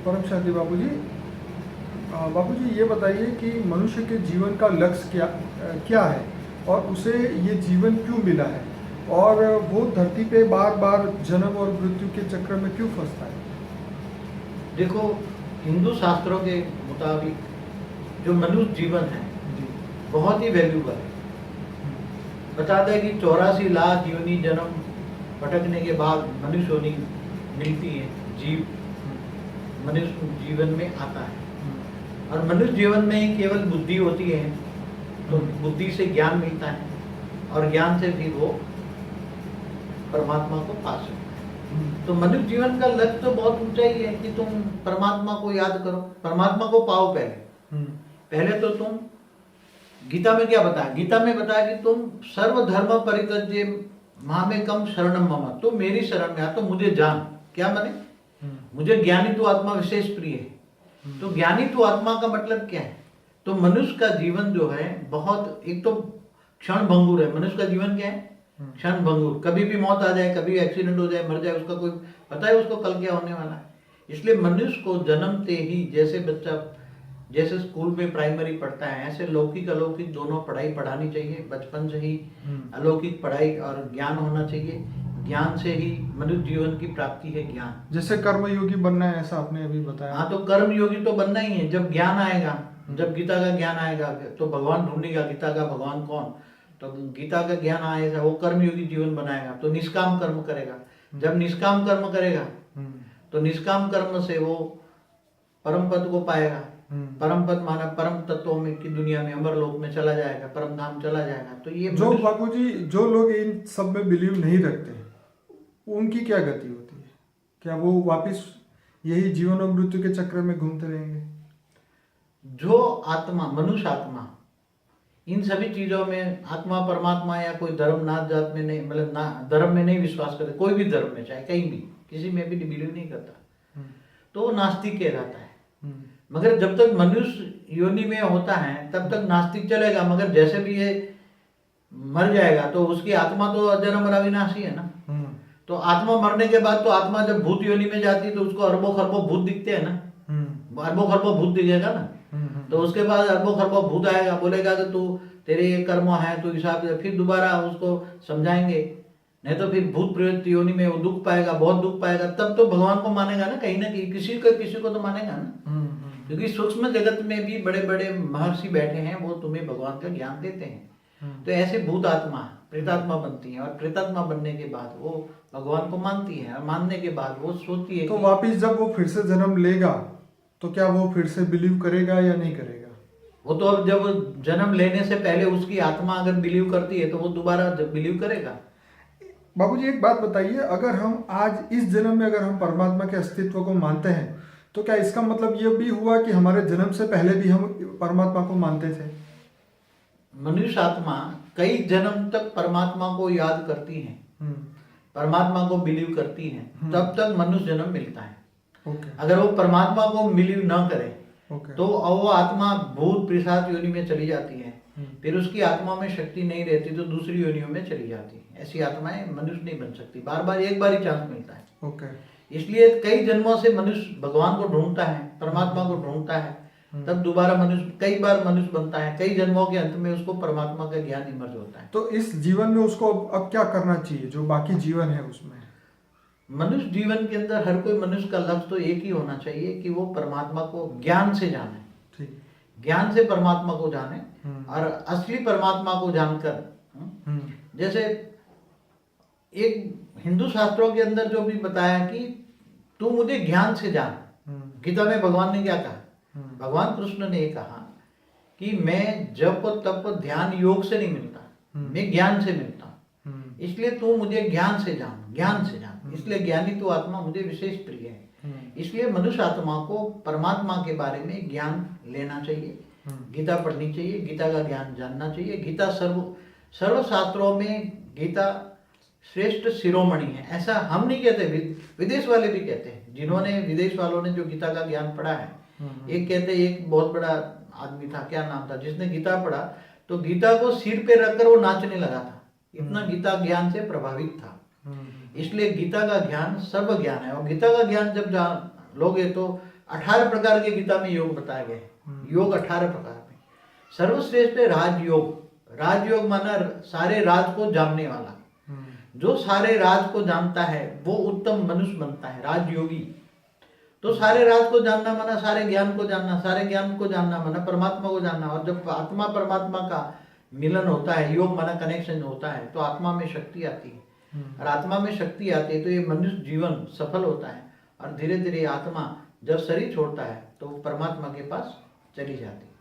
परम शांति बाबूजी। बाबूजी ये बताइए कि मनुष्य के जीवन का लक्ष्य क्या है और उसे ये जीवन क्यों मिला है और वो धरती पे बार बार जन्म और मृत्यु के चक्र में क्यों फंसता है? देखो, हिंदू शास्त्रों के मुताबिक जो मनुष्य जीवन है जी। बहुत ही वैल्यूबल है। बताता है कि 84 लाख योनि जन्म भटकने के बाद मनुष्य योनि मिलती है, जीव मनुष्य जीवन में आता है। और मनुष्य जीवन में केवल बुद्धि होती है, तो बुद्धि से ज्ञान मिलता है और ज्ञान से फिर वो परमात्मा को पा सकता है। तो मनुष्य जीवन का लक्ष्य तो बहुत ऊंचा ही है कि तुम परमात्मा को याद करो, परमात्मा को पाओ। पहले तो तुम, गीता में क्या बताया? गीता में बताया कि तुम सर्वधर्म परित्यज्य मामेकम शरणम मम, तो मेरी शरण में आ, तो मुझे जान। क्या माने? मुझे ज्ञानी तू आत्मा विशेष प्रिय है। तो ज्ञानी तू आत्मा का मतलब क्या है? तो मनुष्य का जीवन जो है बहुत, एक तो क्षण भंगुर है। मनुष्य का जीवन क्या है? क्षण भंगुर। कभी भी मौत आ जाए, कभी एक्सीडेंट हो जाए, मर जाए, उसका कोई पता है उसको कल क्या होने वाला है। इसलिए मनुष्य को जन्मते ही, जैसे बच्चा जैसे स्कूल में प्राइमरी पढ़ता है, ऐसे लौकिक अलौकिक दोनों पढ़ाई पढ़ानी चाहिए। बचपन से ही अलौकिक पढ़ाई और ज्ञान होना चाहिए। ज्ञान से ही मनुष्य जीवन की प्राप्ति है, ज्ञान। जैसे कर्मयोगी बनना है, ऐसा आपने अभी बताया। हाँ, तो कर्म योगी तो बनना ही है। जब ज्ञान आएगा, जब गीता का ज्ञान आएगा तो भगवान ढूंढेगा गीता का भगवान कौन। तो गीता का ज्ञान आएगा, वो कर्मयोगी जीवन बनाएगा, तो निष्काम कर्म करेगा। जब निष्काम कर्म करेगा तो निष्काम कर्म से वो परम पद को पाएगा। परम पद माना परम तत्वों में की दुनिया में, अमर लोक में चला जाएगा, परम धाम चला जाएगा। तो ये जो बाबूजी, जो लोग इन सब में बिलीव नहीं रखते उनकी क्या गति होती है? क्या वो वापस यही जीवन और मृत्यु के चक्र में घूमते रहेंगे? जो आत्मा, मनुष्य आत्मा, इन सभी चीजों में आत्मा परमात्मा या कोई धर्म नाथ जात में नहीं, मतलब ना धर्म में नहीं विश्वास करते, कोई भी धर्म में, चाहे कहीं भी, किसी में भी बिलीव नहीं करता, तो वो नास्तिक कहलाता है। मगर जब तक मनुष्य योनि में होता है तब तक नास्तिक चलेगा। मगर जैसे भी ये मर जाएगा तो उसकी आत्मा तो अजर अविनाशी है ना। तो आत्मा मरने के बाद तो आत्मा जब भूत योनि में जाती है तो उसको अरबों खरबों भूत दिखते हैं ना, अरबों खरबों भूत दिखेगा ना। तो उसके बाद अरबों खरबों भूत आएगा, बोलेगा कि तू, तेरे ये कर्म है, तू हिसाब से, फिर दोबारा उसको समझाएंगे। नहीं तो फिर भूत प्रवृत्ति योनि में वो दुख पाएगा, बहुत दुख पाएगा, तब तो भगवान को मानेगा ना कहीं, किसी को तो मानेगा ना। क्योंकि सूक्ष्म जगत में भी बड़े बड़े महर्षि बैठे हैं, वो तुम्हें भगवान का ज्ञान देते हैं। तो ऐसे भूत आत्मा प्रेतात्मा बनती है, और प्रेतात्मा बनने के बाद वो भगवान को मानती है, और मानने के बाद वो सोचती है तो वापिस जब वो फिर से जन्म लेगा तो क्या वो फिर से बिलीव करेगा या नहीं करेगा? वो तो अब जब जन्म लेने से पहले उसकी आत्मा अगर बिलीव करती है तो वो दोबारा बिलीव करेगा। बाबूजी एक बात बताइए, अगर हम आज इस जन्म में अगर हम परमात्मा के अस्तित्व को मानते हैं तो क्या इसका मतलब ये भी हुआ कि हमारे जन्म से पहले भी हम परमात्मा को मानते थे? मनुष्य आत्मा कई जन्म तक परमात्मा को याद करती है, परमात्मा को बिलीव करती है, तब तक मनुष्य जन्म मिलता है। अगर वो परमात्मा को बिलीव ना करे तो वो आत्मा भूत पिशाच योनि में चली जाती है। फिर उसकी आत्मा में शक्ति नहीं रहती तो दूसरी योनियों में चली जाती है। ऐसी आत्माएं मनुष्य नहीं बन सकती, बार बार एक बार ही चांस मिलता है। इसलिए कई जन्मों से मनुष्य भगवान को ढूंढता है, परमात्मा को ढूंढता है, तब दोबारा मनुष्य, कई बार मनुष्य बनता है। कई जन्मों के अंत में उसको परमात्मा का ज्ञान इमर्ज होता है। तो इस जीवन में उसको अब क्या करना चाहिए जो बाकी जीवन है उसमें? मनुष्य जीवन के अंदर हर कोई मनुष्य का लक्ष्य तो एक ही होना चाहिए कि वो परमात्मा को ज्ञान से जाने, ज्ञान से परमात्मा को जाने, और असली परमात्मा को जानकर, जैसे एक हिंदू शास्त्रों के अंदर जो भी बताया कि तू मुझे ज्ञान से जान। गीता में भगवान ने क्या कहा? भगवान कृष्ण ने कहा कि मैं जप तप ध्यान योग से नहीं मिलता, मैं ज्ञान से मिलता हूँ। इसलिए तू मुझे ज्ञान से जान, ज्ञान से जान। इसलिए ज्ञानी तो आत्मा मुझे विशेष प्रिय है। इसलिए मनुष्य आत्मा को परमात्मा के बारे में ज्ञान लेना चाहिए, गीता पढ़नी चाहिए, गीता का ज्ञान जानना चाहिए। गीता सर्व शास्त्रों में गीता श्रेष्ठ शिरोमणि है, ऐसा हम नहीं कहते, विदेश वाले भी कहते हैं। जिन्होंने, विदेश वालों ने जो गीता का ज्ञान पढ़ा है, एक कहते, एक बहुत बड़ा आदमी था, क्या नाम था, जिसने गीता पढ़ा तो गीता को सिर पे रखकर वो नाचने लगा था, इतना गीता ज्ञान से प्रभावित था। इसलिए गीता का ज्ञान सर्व ज्ञान है, और गीता का ज्ञान जब जान लोगे तो 18 प्रकार के गीता में योग बताए गए हैं। योग 18 प्रकार में। सर्वश्रेष्ठ है राजयोग। राजयोग माना सारे राज को जानने वाला। जो सारे राज को जानता है वो उत्तम मनुष्य बनता है, राजयोगी। तो सारे राज को जानना माना सारे ज्ञान को जानना, सारे ज्ञान को जानना माना परमात्मा को जानना। और जब आत्मा परमात्मा का मिलन होता है, योग माना कनेक्शन होता है, तो आत्मा में शक्ति आती है। और आत्मा में शक्ति आती है तो ये मनुष्य जीवन सफल होता है। और धीरे धीरे आत्मा जब शरीर छोड़ता है तो वो परमात्मा के पास चली जाती है।